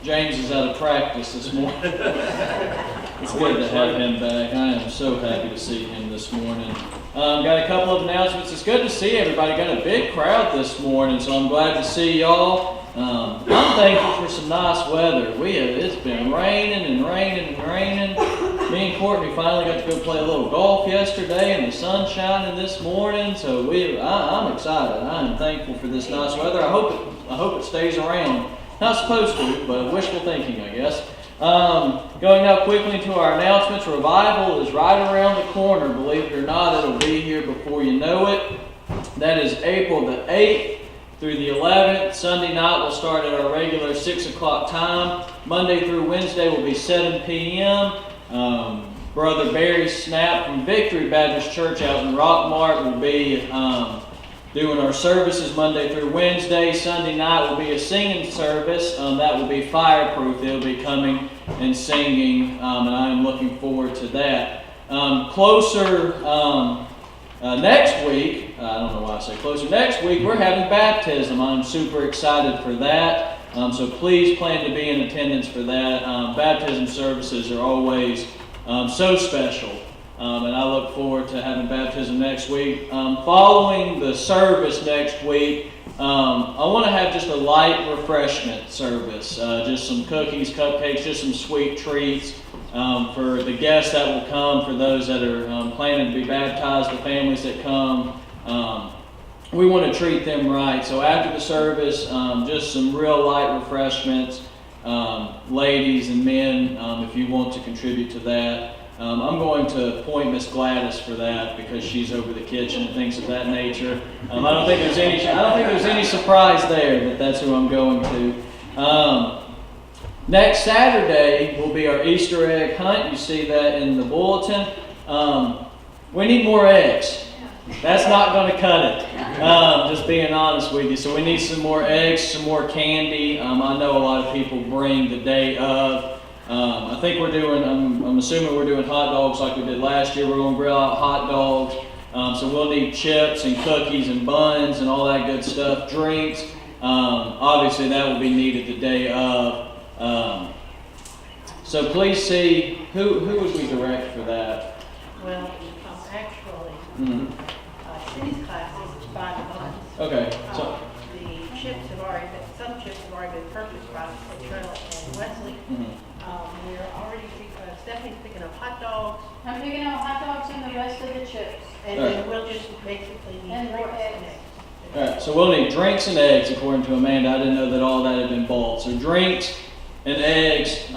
James is out of practice this morning. It's good to have him back. I am so happy to see him this morning. Got a couple of announcements. It's good to see everybody. Got a big crowd this morning, so I'm glad to see y'all. I'm thankful for some nice weather. It's been raining and raining and raining. Me and Courtney finally got to go play a little golf yesterday, and the sun's shining this morning. So I'm excited. I am thankful for this nice weather. I hope it stays around Not supposed to, but wishful thinking, I guess. Going now quickly into our announcements. Revival is right around the corner. Believe it or not, it'll be here before you know it. That is April the 8th through the 11th. Sunday night will start at our regular 6 o'clock time. Monday through Wednesday will be 7 p.m. Brother Barry Snap from Victory Baptist Church out in Rockmart will be doing our services Monday through Wednesday. Sunday night will be a singing service. That will be fireproof. They'll be coming and singing, and I am looking forward to that. Next week, I don't know why I say closer, next week we're having baptism. I'm super excited for that. So please plan to be in attendance for that. Baptism services are always so special. And I look forward to having baptism next week. Following the service next week, I want to have just a light refreshment service. Just some cookies, cupcakes, just some sweet treats for the guests that will come, for those that are planning to be baptized, the families that come. We want to treat them right. So after the service, just some real light refreshments. Ladies and men, if you want to contribute to that. I'm going to appoint Miss Gladys for that because she's over the kitchen and things of that nature. I don't think there's any surprise there that that's who I'm going to. Next Saturday will be our Easter egg hunt. You see that in the bulletin. We need more eggs. That's not going to cut it. Just being honest with you. So we need some more eggs, some more candy. I know a lot of people bring the day of. I think I'm assuming we're doing hot dogs like we did last year. We're going to grill out hot dogs. So we'll need chips and cookies and buns and all that good stuff. Drinks. Obviously that will be needed the day of. So please see, who would we direct for that? Well, actually, Cindy's class is 5 months. Okay. So the chips have already been, some chips have already been purchased by Latrell and Wesley. We're already, Stephanie's picking up hot dogs. I'm picking out hot dogs and the rest of the chips. And then we'll just basically need And more drinks and eggs. eggs. All right, so we'll need drinks and eggs, according to Amanda. I didn't know that all that had been bought. So drinks and eggs.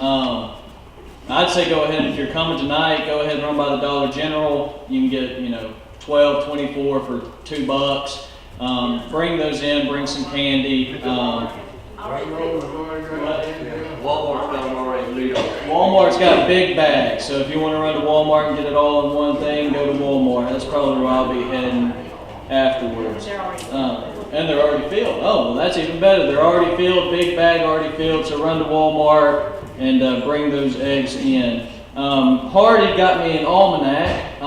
I'd say go ahead, if you're coming tonight, go ahead and run by the Dollar General. You can get, 12, 24 for $2. Bring those in, bring some candy. Walmart's got big bags, so if you want to run to Walmart and get it all in one thing, go to Walmart. That's probably where I'll be heading afterwards. And they're already filled. Oh, well, that's even better. They're already filled, big bag already filled, so run to Walmart and bring those eggs in. Hardy got me an almanac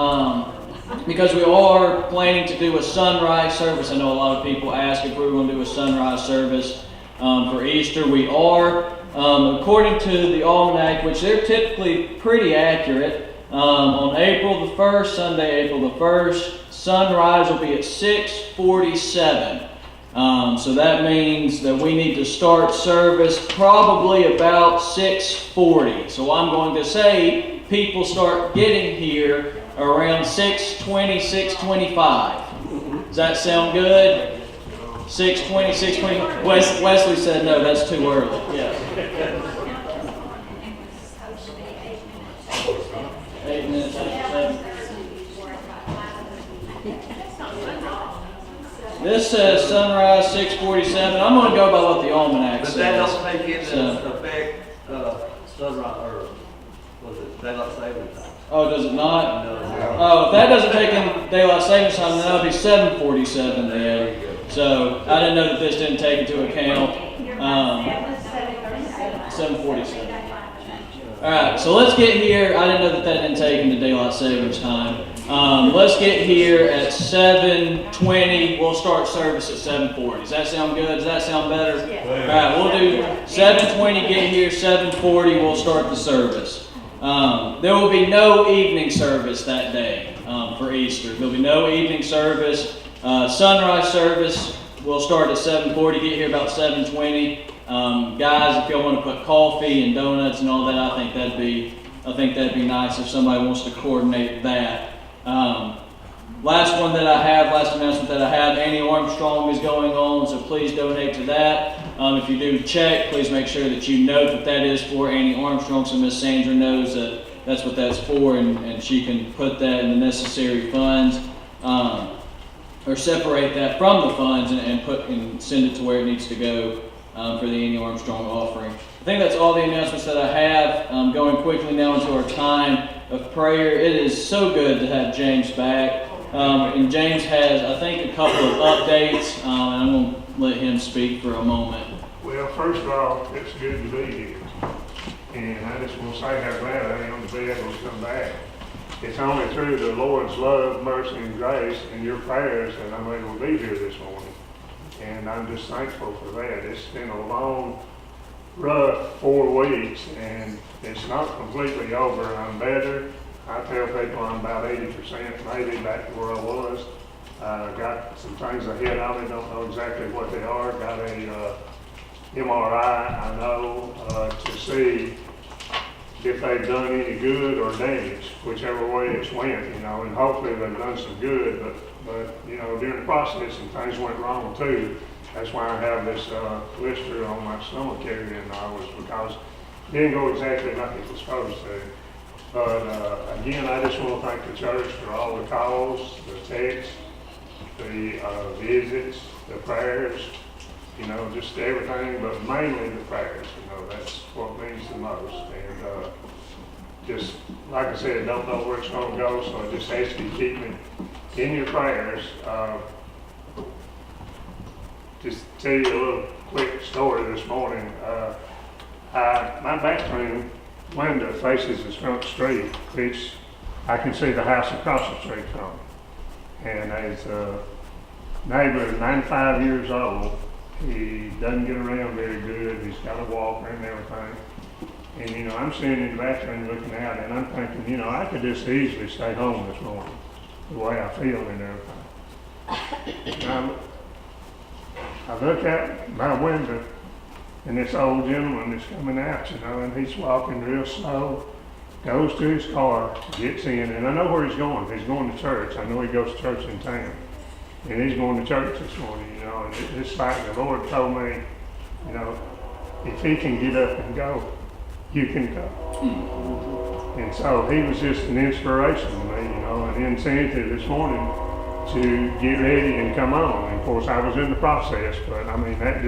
because we are planning to do a sunrise service. I know a lot of people ask if we're going to do a sunrise service for Easter. We are. According to the almanac, which they're typically pretty accurate, on April the 1st, Sunday, April the 1st, sunrise will be at 6:47. So that means that we need to start service probably about 6:40. So I'm going to say people start getting here around 6:20, 6:25. Does that sound good? 6:20, 6:20. Wesley said no, that's too early. Yeah. 8 minutes after 7. This says sunrise 6:47. I'm going to go by what the almanac But says. that don't take into effect sunrise, or was it daylight savings time? Oh, does it not? No. Oh, if that doesn't take in daylight savings time, then that'll be 7:47 then. So I didn't know that this didn't take into account. 7:47. All right, so let's get here. I didn't know that didn't take into daylight savings time. Let's get here at 7:20. We'll start service at 7:40. Does that sound good? Does that sound better? Yes. All right, we'll do 7:20. Get here 7:40. We'll start the service. There will be no evening service that day for Easter. There'll be no evening service. Sunrise service will start at 7:40. Get here about 7:20. Guys, if y'all want to put coffee and donuts and all that, I think that'd be nice if somebody wants to coordinate that. Last announcement that I have, Annie Armstrong is going on, so please donate to that. If you do check, please make sure that you note that that is for Annie Armstrong, so Miss Sandra knows that that's what that's for, and she can put that in the necessary funds, or separate that from the funds and send it to where it needs to go for the Annie Armstrong offering. I think that's all the announcements that I have. Going quickly now into our time of prayer. It is so good to have James back. And James has, I think, a couple of updates, and I'm going to let him speak for a moment. Well, first of all, it's good to be here. And I just want to say how glad I am to be able to come back. It's only through the Lord's love, mercy, and grace and your prayers that I'm able to be here this morning. And I'm just thankful for that. It's been a long, rough 4 weeks, and it's not completely over. I'm better. I tell people I'm about 80% maybe back to where I was. Got some things ahead of me, don't know exactly what they are. Got a MRI, I know, to see if they've done any good or damage, whichever way it's went, and hopefully they've done some good, but during the process some things went wrong too. That's why I have this blister on my stomach area, and I was, because it didn't go exactly like it was supposed to. But again, I just want to thank the church for all the calls, the texts, the visits, the prayers, just everything, but mainly the prayers. That's what means the most. And just, like I said, don't know where it's going to go, so I just ask you to keep me in your prayers. Just tell you a little quick story this morning. My bathroom window faces the front street, which I can see the house across the street from. And as a neighbor, 95 years old, he doesn't get around very good. He's got a walker and everything. And, I'm sitting in the bathroom looking out, and I'm thinking, I could just easily stay home this morning, the way I feel and everything. And I look out my window, and this old gentleman is coming out, and he's walking real slow, goes to his car, gets in, and I know where he's going. He's going to church. I know he goes to church in town. And he's going to church this morning, and it's like the Lord told me, if he can get up and go, you can go. And so he was just an inspiration to me, an incentive this morning to get ready and come on. And of course, I was in the process, but that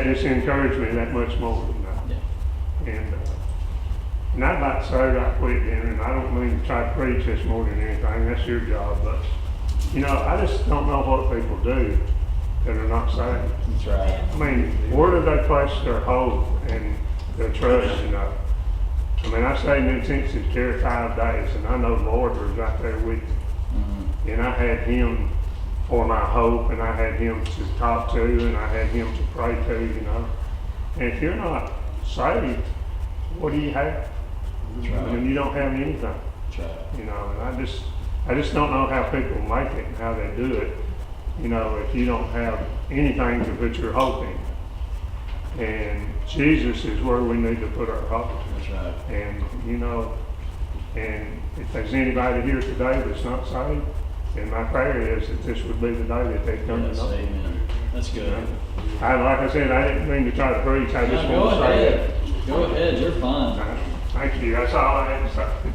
just encouraged me that much more. And I'd like to say right quick, and I don't mean to try to preach this more than anything. That's your job, but I just don't know what people do that are not saved. That's right. Where do they place their hope and their trust, I stayed in intensive care 5 days, and I know the Lord was right there with me. Mm-hmm. And I had him for my hope, and I had him to talk to, and I had him to pray to, And if you're not saved, what do you have? That's right. And you don't have anything. That's right. And I just don't know how people make it and how they do it, if you don't have anything to put your hope in. And Jesus is where we need to put our hope. That's right. And, and if there's anybody here today that's not saved, then my prayer is that this would be the day that they come to know. Amen. That's good. Like I said, I didn't mean to try to preach. I just want to say that. Go ahead. You're fine. Thank you. That's all I had to say.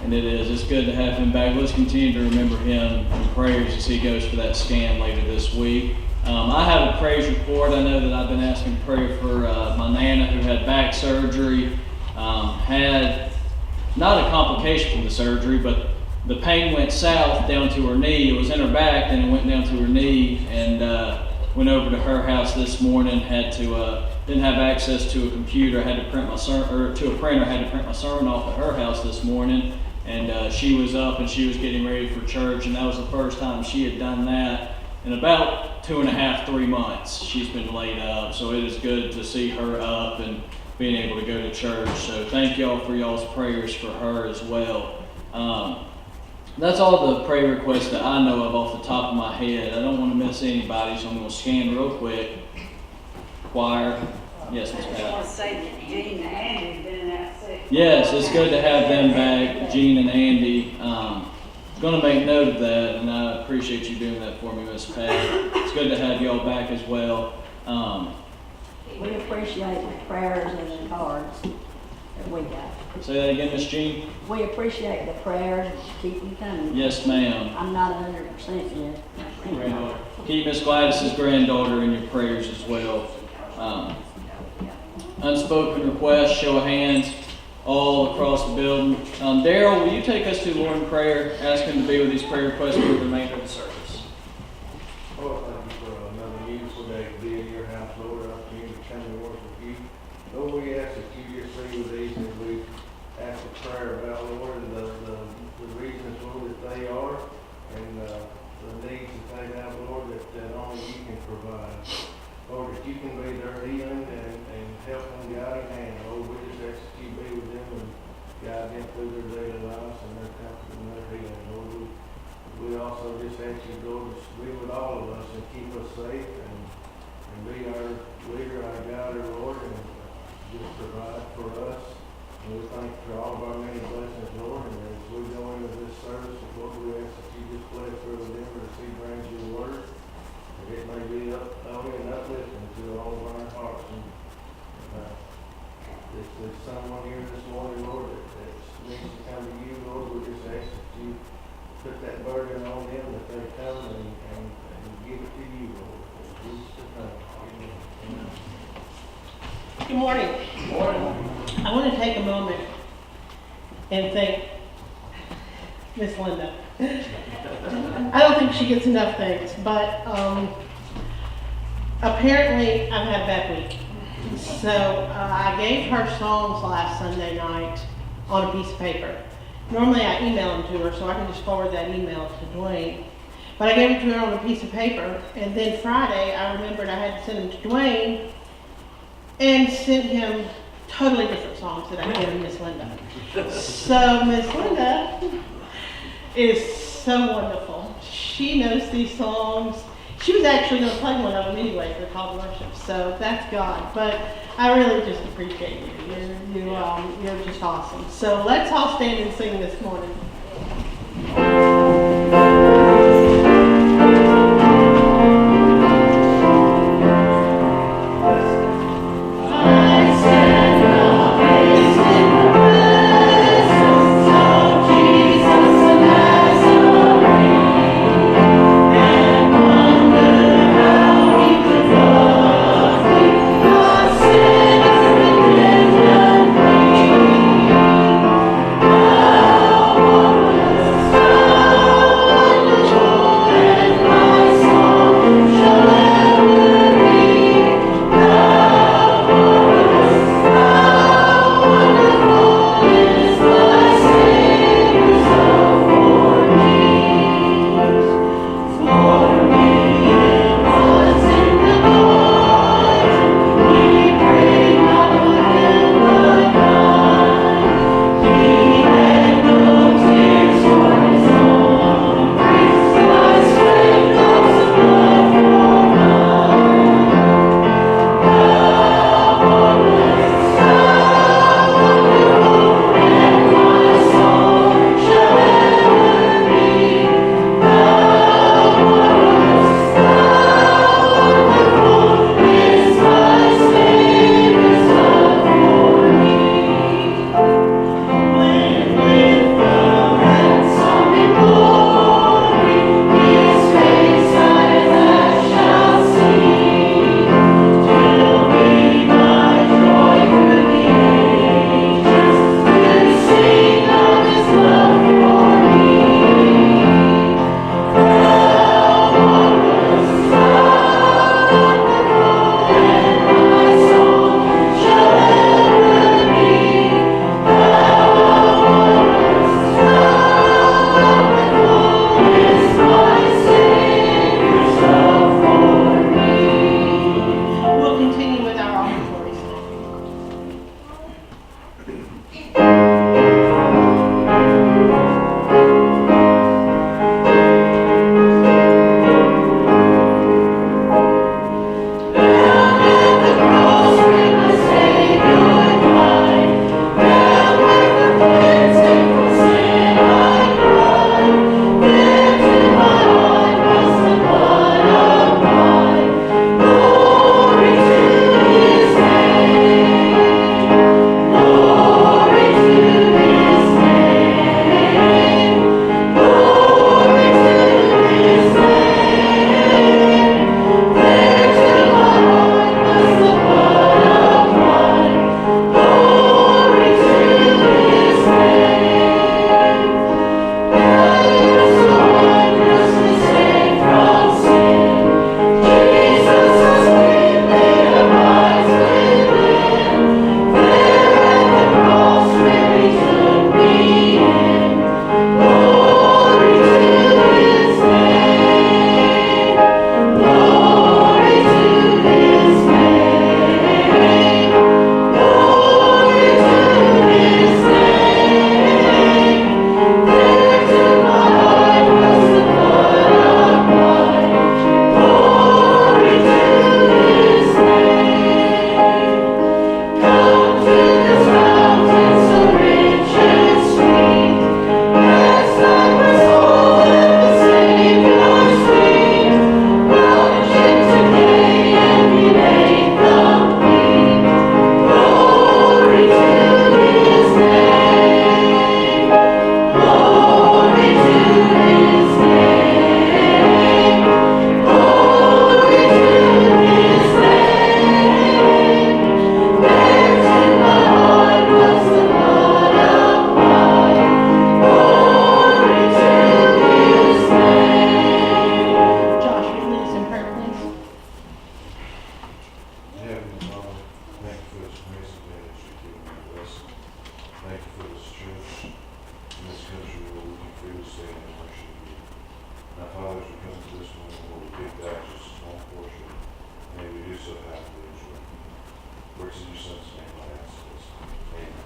And it is. It's good to have him back. Let's continue to remember him in prayers as he goes for that scan later this week. I have a praise report. I know that I've been asking prayer for my Nana who had back surgery. Had not a complication from the surgery, but the pain went south down to her knee. It was in her back, then it went down to her knee, and went over to her house this morning. Had to didn't have access to a computer. Had to print my to a printer. Had to print my sermon off at her house this morning. And she was up and she was getting ready for church, and that was the first time she had done that in about 2.5, 3 months. She's been laid up, so it is good to see her up and being able to go to church. So thank y'all for y'all's prayers for her as well. That's all the prayer requests that I know of off the top of my head. I don't want to miss anybody, so I'm going to scan real quick. Choir. Yes, Ms. I just Pat. want to say that Gene and Andy's been out sick. Yes, it's good to have them back, Gene and Andy. Going to make note of that, and I appreciate you doing that for me, Miss Pat. It's good to have y'all back as well. We appreciate the prayers and the cards that we got. Say that again, Miss Jean? We appreciate the prayers and keep them coming. Yes, ma'am. I'm not 100% yet. Granddaughter. Keep Miss Gladys's granddaughter in your prayers as well. Unspoken requests, show of hands, all across the building. Daryl, will you take us to Lord in prayer? Ask him to be with these prayer requests for the remainder of the service. Lord, thank you for another beautiful day to be in your house, Lord. I continue to come to work with you. Lord, we ask that you just be with these and we ask a prayer about, Lord, the reasons, Lord, that they are and the needs that they have, Lord, that only you can provide. Lord, that you can be their healing and help them guiding hand. Lord, we just ask that you be with them and guide them through their daily lives and their comfort and their healing. Lord, we also just ask you, Lord, to be with all of us and keep us safe and be our leader, our guide, our Lord, and just provide for us. And we thank you for all of our many blessings, Lord. And as we go into this service, Lord, we ask that you just bless Brother Denver as he brings your word. That it may be only and uplifting to all of our hearts. And if there's someone here this morning, Lord, that needs to come to you, Lord, we just ask that you put that burden on them, that they come and give it to you, Lord. In Jesus' name. Amen. Good morning. I want to take a moment and thank Miss Linda. I don't think she gets enough thanks, but apparently I've had a bad week. So I gave her songs last Sunday night on a piece of paper. Normally I email them to her so I can just forward that email to Dwayne. But I gave it to her on a piece of paper, and then Friday I remembered I had to send them to Dwayne and sent him totally different songs that I gave Miss Linda. So Miss Linda is so wonderful. She knows these songs. She was actually going to play one of them anyway for the call to worship, so that's God. But I really just appreciate you. You're just awesome. So let's all stand and sing this morning. Oh such an amazing day that you've given to us. Thank you for this church and this country where we can freely stand and worship you. Now, Father, as we come to this moment where we give back just a small portion, may we do so happily and joyfully. Works in your Son's name, I ask this. Amen.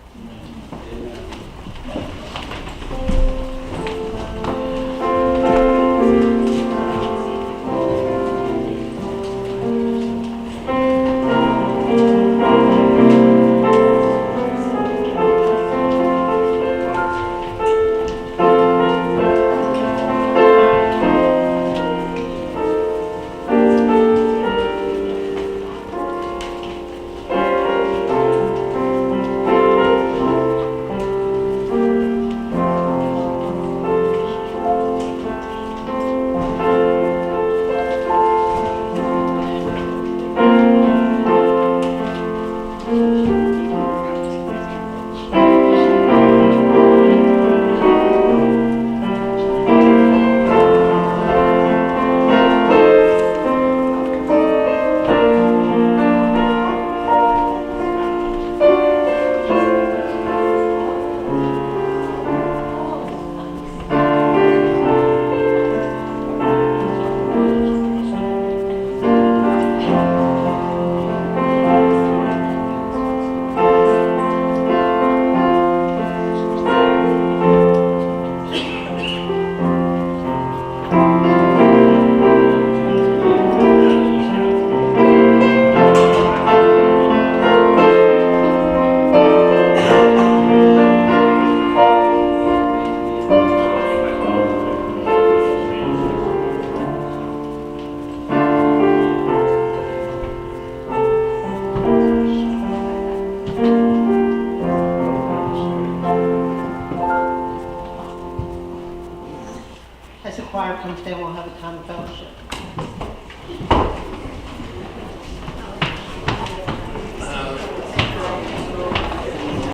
As the choir comes down, we'll have a time of fellowship.